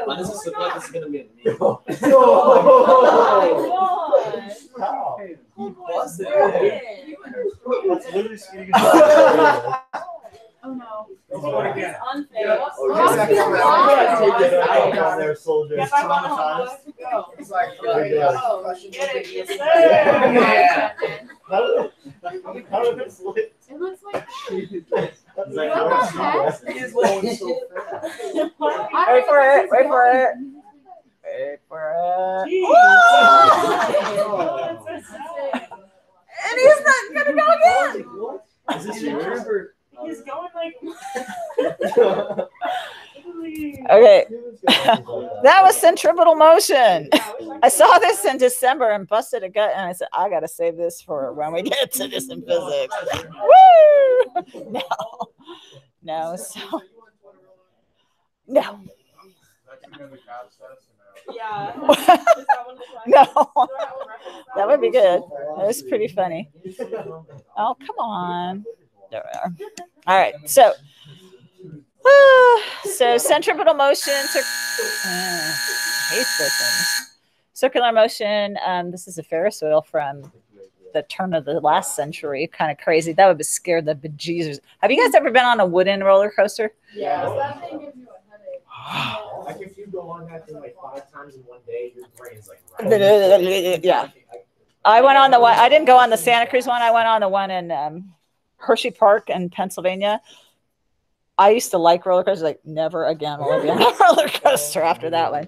Why does this look like it's gonna be a knee? Oh no. It's unfair. It's like, It looks like Wait for it. Wait for it. Wait for it. And he's not gonna go again. Is this your number? He's going like. Okay, that was centripetal motion. I saw this in December and busted a gut, and I said, I gotta save this for when we get to this in physics. Woo! No, so no. yeah. No, that would be good. That was pretty funny. Oh, come on. There we are. All right, so centripetal motion, hate this one. Circular motion. This is a Ferris wheel from the turn of the last century. Kind of crazy. That would have scared the bejesus. Have you guys ever been on a wooden roller coaster? Yeah. That thing gives you a headache. Like if you go on that thing like 5 times in one day, your brain's like. Yeah. I went on the one. I didn't go on the Santa Cruz one. I went on the one in Hershey Park in Pennsylvania. I used to like roller coasters. Like never again will I be on a roller coaster after that one.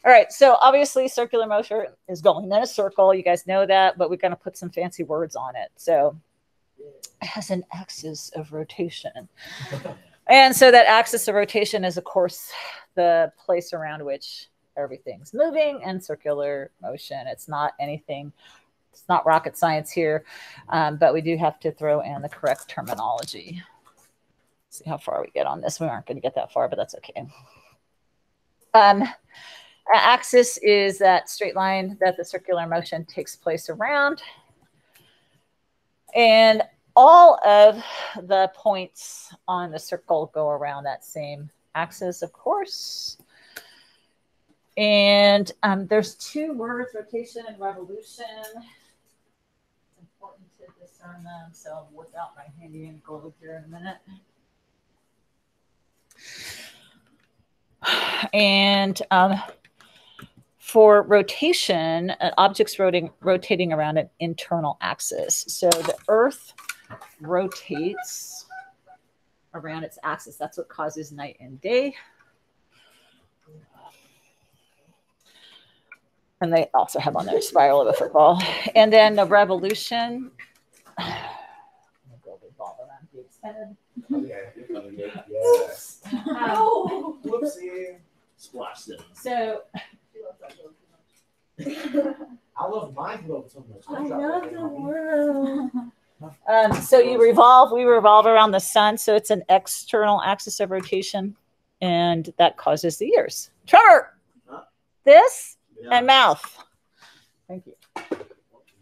All right, so obviously circular motion is going in a circle. You guys know that, but we're going to put some fancy words on it. So it has an axis of rotation. And so that axis of rotation is, of course, the place around which everything's moving and circular motion. It's not anything, it's not rocket science here, but we do have to throw in the correct terminology. See how far we get on this. We aren't going to get that far, but that's okay. Axis is that straight line that the circular motion takes place around. And all of the points on the circle go around that same axis, of course. And there's 2 words, rotation and revolution. It's important to discern them. So I'll whip out my handy and globe here in a minute. And for rotation, an object's rotating around an internal axis. So the Earth rotates around its axis. That's what causes night and day. And they also have on their spiral of a football. And then the revolution. Oh, whoopsie. Squash them. So I love my globe so much. I love the world. So we revolve around the sun. So it's an external axis of rotation, and that causes the ears. Trevor, this and mouth. Thank you.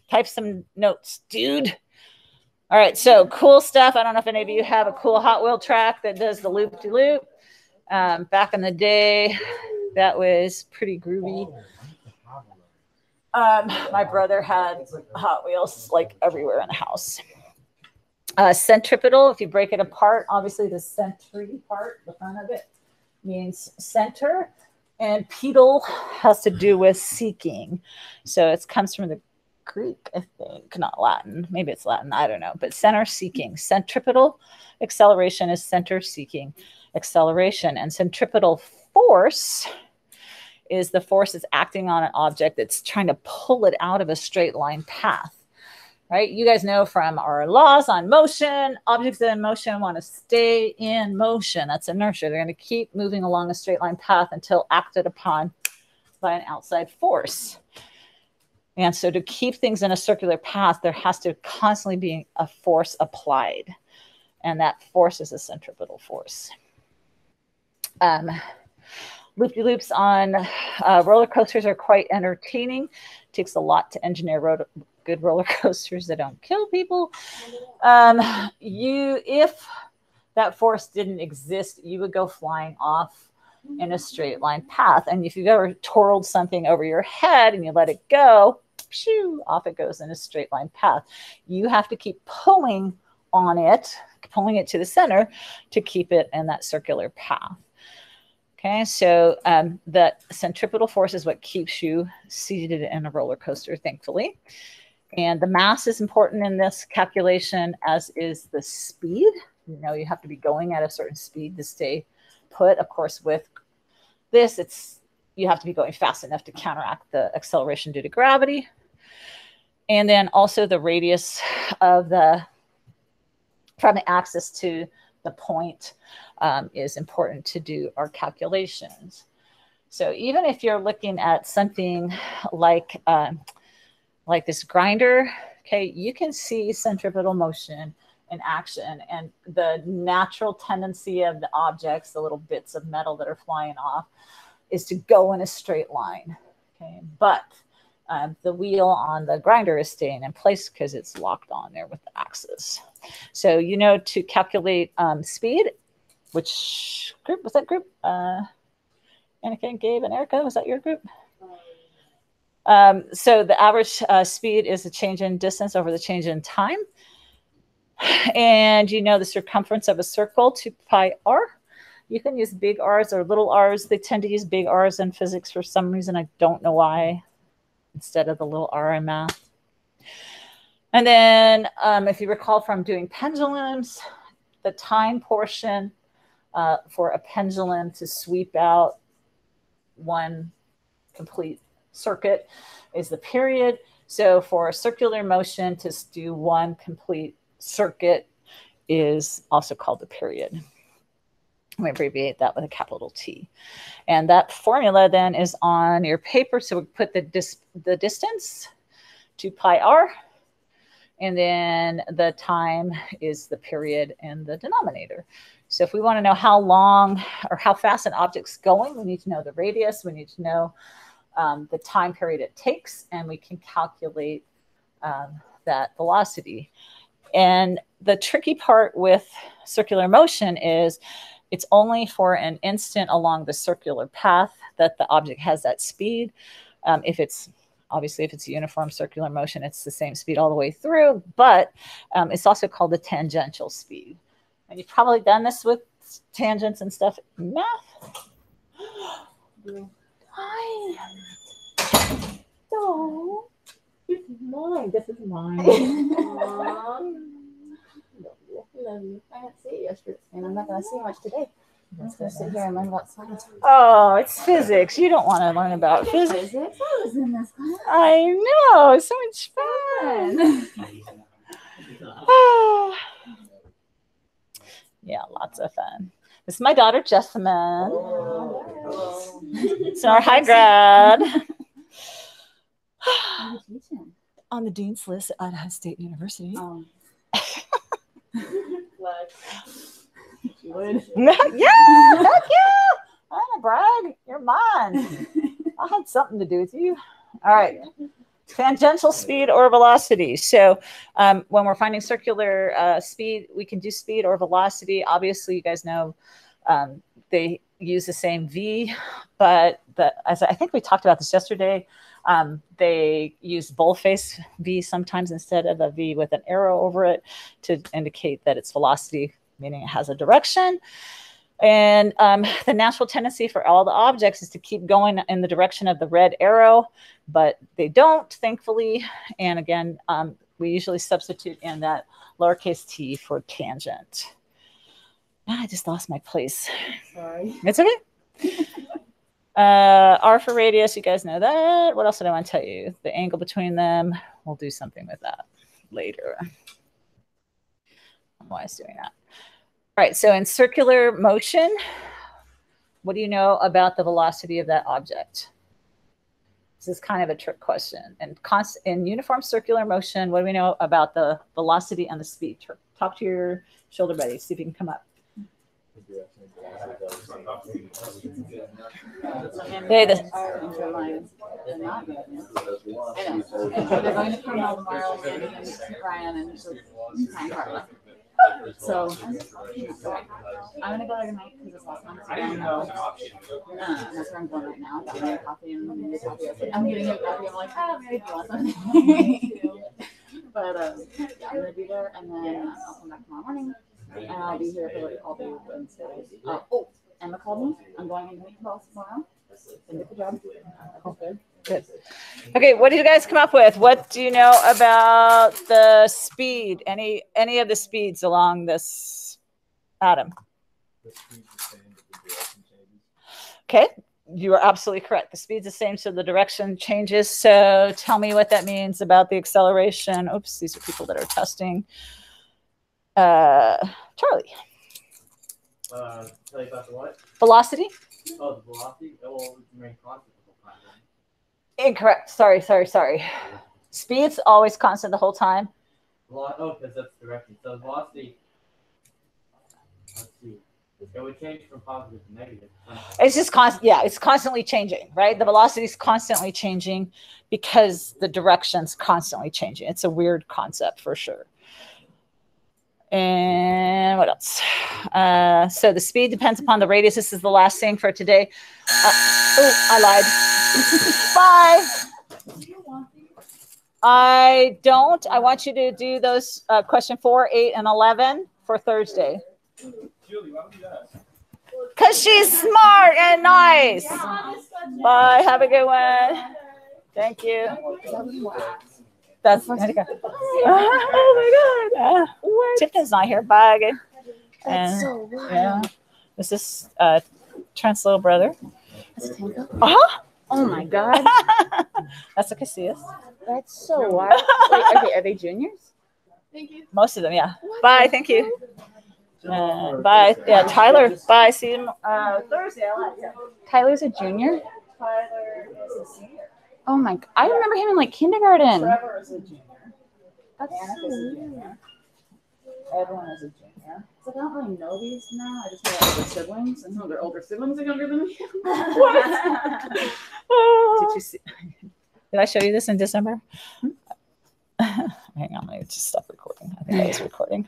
Type some notes, dude. All right, so cool stuff. I don't know if any of you have a cool Hot Wheel track that does the loop-de-loop. Back in the day, that was pretty groovy. My brother had Hot Wheels like everywhere in the house. Centripetal, if you break it apart, obviously the centri part, the front of it, means center. And pedal has to do with seeking. So it comes from the Greek, I think, not Latin. Maybe it's Latin, I don't know. But center seeking. Centripetal acceleration is center seeking acceleration. And centripetal force is the force that's acting on an object that's trying to pull it out of a straight line path, right? You guys know from our laws on motion, objects in motion want to stay in motion. That's inertia. They're going to keep moving along a straight line path until acted upon by an outside force. And so to keep things in a circular path, there has to constantly be a force applied. And that force is a centripetal force. Loop-de-loops on roller coasters are quite entertaining. It takes a lot to engineer good roller coasters that don't kill people. If that force didn't exist, you would go flying off in a straight line path. And if you've ever twirled something over your head and you let it go, shoo, off it goes in a straight line path. You have to keep pulling on it, pulling it to the center to keep it in that circular path. Okay, so the centripetal force is what keeps you seated in a roller coaster, thankfully. And the mass is important in this calculation, as is the speed. You know, you have to be going at a certain speed to stay put. Of course, with this, you have to be going fast enough to counteract the acceleration due to gravity. And then also the radius of from the axis to the point is important to do our calculations. So even if you're looking at something like this grinder, okay, you can see centripetal motion in action, and the natural tendency of the objects, the little bits of metal that are flying off, is to go in a straight line. Okay, but the wheel on the grinder is staying in place because it's locked on there with the axis. So you know, to calculate speed, which group was that group? Anakin, Gabe, and Erica, was that your group? So the average speed is the change in distance over the change in time. And you know the circumference of a circle, 2 pi r. You can use big R's or little r's. They tend to use big R's in physics for some reason. I don't know why, instead of the little r in math. And then if you recall from doing pendulums, the time portion for a pendulum to sweep out one complete circuit is the period. So for a circular motion to do one complete circuit is also called the period. We abbreviate that with a capital T. And that formula then is on your paper. So we put the distance, 2 pi r, and then the time is the period in the denominator. So if we want to know how long or how fast an object's going, we need to know the radius, we need to know the time period it takes, and we can calculate that velocity. And the tricky part with circular motion is it's only for an instant along the circular path that the object has that speed. If it's obviously, if it's a uniform circular motion, it's the same speed all the way through, but it's also called the tangential speed. And you've probably done this with tangents and stuff in math. Hi. Oh, this is mine. This is mine. Love you. I didn't see it yesterday, and I'm not going to see much today. I'm just going to sit here and learn about science. Oh, it's physics. You don't want to learn about physics. I was in this class. I know. It's so much fun. Yeah, lots of fun. This is my daughter, Jessamine. Oh. It's our high grad. What are you teaching? On the dean's list at Idaho State University. You would. Yeah, heck yeah. I'm gonna brag. You're mine. I had something to do with you. All right. Tangential speed or velocity. So when we're finding circular speed, we can do speed or velocity. Obviously, you guys know they use the same V, but as I think we talked about this yesterday, they use boldface V sometimes instead of a V with an arrow over it to indicate that it's velocity, meaning it has a direction. And the natural tendency for all the objects is to keep going in the direction of the red arrow, but they don't, thankfully. And again, we usually substitute in that lowercase t for tangent. I just lost my place. Sorry. It's okay. R for radius, you guys know that. What else did I want to tell you? The angle between them, we'll do something with that later. Why is doing that? All right, so in circular motion, what do you know about the velocity of that object? This is kind of a trick question. And in uniform circular motion, what do we know about the velocity and the speed? Talk to your shoulder buddy, see if you can come up. Hey, this. Our interlines are not good. I know. They're going to Carmel tomorrow, and Ryan and Carla. So I'm gonna go there tonight because it's last month. That's where I'm going right now. Got my coffee and coffee. I'm getting a coffee. I'm like, oh, maybe you want something. But yeah, I'm gonna be there, and then I'll come back tomorrow morning, and I'll be here for like all day Wednesday. Emma called me. I'm going into meet boss tomorrow. And get the job. Good. Okay, what did you guys come up with? What do you know about the speed? Any of the speeds along this atom? Okay, you are absolutely correct. The speed's the same, so the direction changes. So tell me what that means about the acceleration. Oops, these are people that are testing. Charlie. Tell you about the what? Velocity? Oh, the velocity? Oh, well, it's remain constant the whole time. Incorrect. Sorry. Speed's always constant the whole time. Oh, because that's direction. So velocity, let's see. It would change from positive to negative. It's just constant. Yeah, it's constantly changing, right? The velocity is constantly changing because the direction's constantly changing. It's a weird concept for sure. And what else? So the speed depends upon the radius. This is the last thing for today. I lied. Bye. I don't. I want you to do those question 4, 8, and 11 for Thursday. Julie, why would you ask? Because she's smart and nice. Bye. Have a good one. Thank you. That's oh my god. Tipton's not here. Bye again. And so yeah, this is Trent's little brother. Oh my god. That's a Casillas. That's so wild. Wait, okay, are they juniors? Thank you. Most of them, yeah. Bye. Thank you. Bye. Yeah, Tyler. Bye. See you Thursday. Tyler's a junior? Tyler is a senior. Oh my god. I remember him in like kindergarten. Trevor is a junior. That's Anna so is a weird. junior. Everyone is a junior. So I don't really know these now. I just know older siblings. And some of their older siblings are younger than me. What? Did you see? Did I show you this in December? Hang on, let me just stop recording. I think I was recording.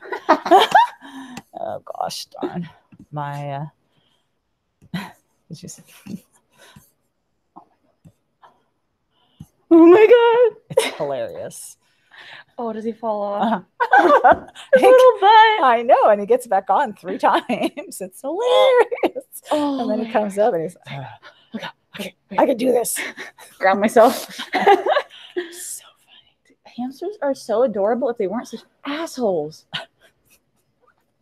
Oh gosh, darn. My did you see? Oh my god. It's hilarious. Oh, does he fall off? Little butt. I know, and he gets back on 3 times. It's hilarious. Oh, and then he comes up and he's like, okay, I can do this. Ground myself. So funny. Hamsters are so adorable if they weren't such assholes.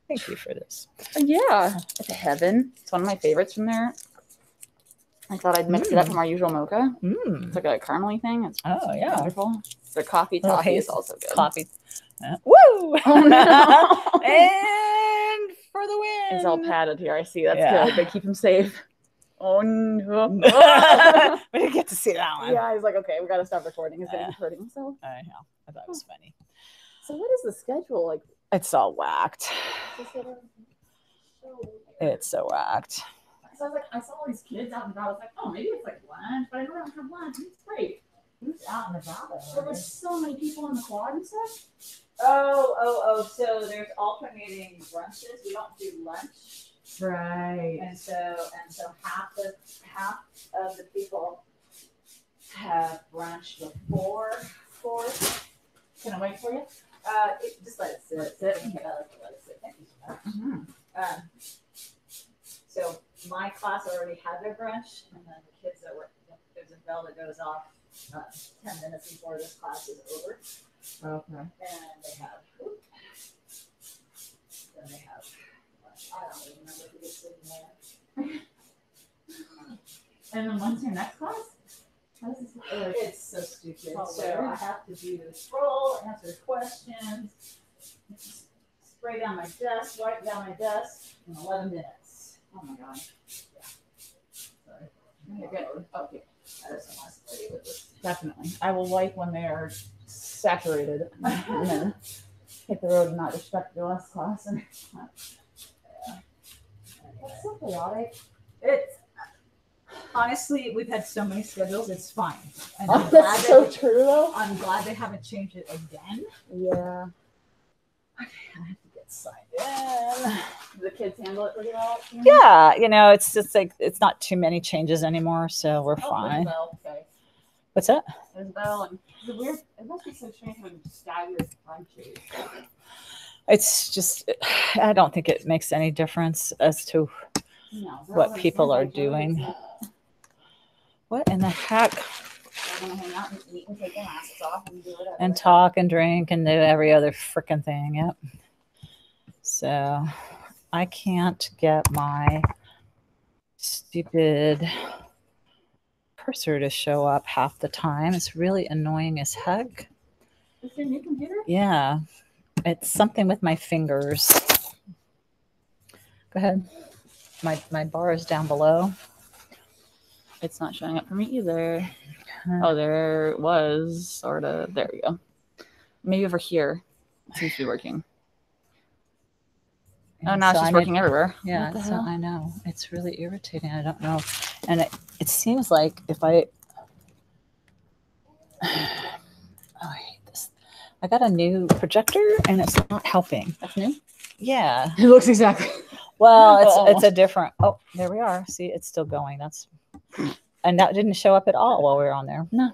Thank you for this. Yeah. It's a heaven. It's one of my favorites from there. I thought I'd mix it up from our usual mocha. It's like a caramely thing. It's wonderful. The coffee toffee is also good. Coffee. Woo! Oh no! And for the win. He's all padded here. I see. That's good. They keep him safe. Oh no! We didn't get to see that one. Yeah, he's like, okay, we got to stop recording. He's gonna keep hurting himself. I know. I thought it was funny. So, what is the schedule like? It's all whacked. It's so whacked. So I was like, I saw all these kids out and about. I was like, oh, maybe it's like lunch, but I don't have lunch. It's great. Who's out and about? There were so many people in the quad and stuff. Oh. So there's alternating brunches. We don't do lunch. Right. And so half of the people have brunch before 4. Can I wait for you? Just let it sit. Let it sit. Thank you so much. Mm-hmm. So my class already had their brunch, and then the kids that were there's a bell that goes off 10 minutes before this class is over. Okay. And they have lunch. I don't even remember who was sitting there. And then when's your next class? It's so stupid. So I have to do the scroll, answer questions, spray down my desk, wipe down my desk in 11 minutes. Oh my god. Yeah. Sorry. Okay, good. Okay. I just want to play with this. Definitely. I will wipe when they are saturated and then hit the road and not respect the last class. And That's so chaotic. It's honestly, we've had so many schedules. It's fine. And I'm glad That's so that true though. I'm glad they haven't changed it again. Yeah. Okay, I have to get signed in. Do the kids handle it pretty well? Yeah, you know, it's just like it's not too many changes anymore, so we're fine. Isabel, okay. What's that? Isabel, and the weird. It must be so strange when staggered time change. It's just, I don't think it makes any difference as to No, what people are doing. What in the heck? They're gonna hang out and eat and take their masks off and do whatever. And talk and drink and do every other freaking thing. Yep. So I can't get my stupid cursor to show up half the time. It's really annoying as heck. Is your new computer? Yeah. It's something with my fingers. Go ahead. My bar is down below. It's not showing up for me either. Oh, there it was, sort of. There we go. Maybe over here. It seems to be working. Oh, now it's just working everywhere. Yeah, What the so hell? I know. It's really irritating. I don't know. And it seems like if I... Oh, I hate this. I got a new projector and it's not helping. That's new? Yeah. It looks exactly. Well, it's a different... Oh, there we are. See, it's still going. And that didn't show up at all while we were on there. No.